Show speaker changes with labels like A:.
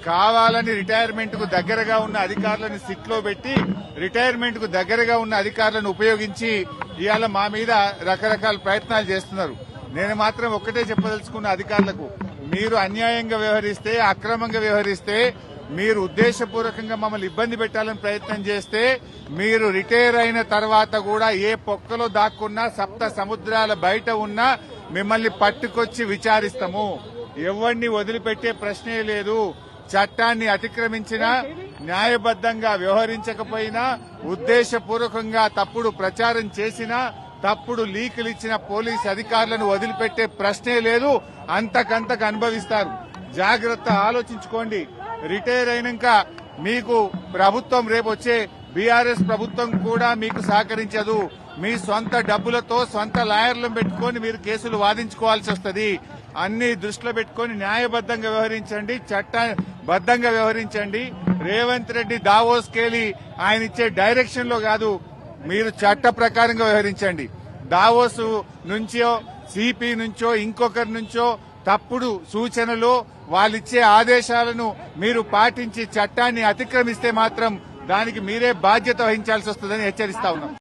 A: కావాలని రిటైర్మెంట్ కు దగ్గరగా ఉన్న అధికారులను సిట్లో పెట్టి రిటైర్మెంట్ కు దగ్గరగా ఉన్న అధికారులను ఉపయోగించి ఇవాళ మా మీద రకరకాల ప్రయత్నాలు చేస్తున్నారు. నేను మాత్రం ఒక్కటే చెప్పదలుచుకున్న అధికారులకు, మీరు అన్యాయంగా వ్యవహరిస్తే, అక్రమంగా వ్యవహరిస్తే, మీరు ఉద్దేశపూర్వకంగా మమ్మల్ని ఇబ్బంది పెట్టాలని ప్రయత్నం చేస్తే, మీరు రిటైర్ అయిన తర్వాత కూడా ఏ పొక్కలో దాక్కున్నా, సప్త సముద్రాల బయట ఉన్నా మిమ్మల్ని పట్టుకొచ్చి విచారిస్తాము. ఎవరిని వదిలిపెట్టే ప్రశ్నే లేదు. చట్టాన్ని అతిక్రమించినా, న్యాయబద్దంగా వ్యవహరించకపోయినా, ఉద్దేశపూర్వకంగా తప్పుడు ప్రచారం చేసినా, తప్పుడు లీకులు ఇచ్చిన పోలీసు అధికారులను వదిలిపెట్టే ప్రశ్నే లేదు. అంతకంతకు అనుభవిస్తారు. జాగ్రత్త, ఆలోచించుకోండి. రిటైర్ అయినాక మీకు ప్రభుత్వం రేపు వచ్చే బీఆర్ఎస్ ప్రభుత్వం కూడా మీకు సహకరించదు. మీ సొంత డబ్బులతో సొంత లాయర్లను పెట్టుకుని మీరు కేసులు వాదించుకోవాల్సి వస్తుంది. అన్ని దృష్టిలో పెట్టుకుని న్యాయబద్దంగా వ్యవహరించండి, చట్టబద్దంగా వ్యవహరించండి. రేవంత్ రెడ్డి దావోస్కెళ్లి ఆయన ఇచ్చే డైరెక్షన్ లో కాదు, మీరు చట్ట ప్రకారంగా వ్యవహరించండి. దావోస్ నుంచో, సిపి నుంచో, ఇంకొకరి నుంచో తప్పుడు సూచనలు, వాళ్ళిచ్చే ఆదేశాలను మీరు పాటించి చట్టాన్ని అతిక్రమిస్తే మాత్రం దానికి మీరే బాధ్యత వహించాల్సి వస్తుందని హెచ్చరిస్తా ఉన్నాం.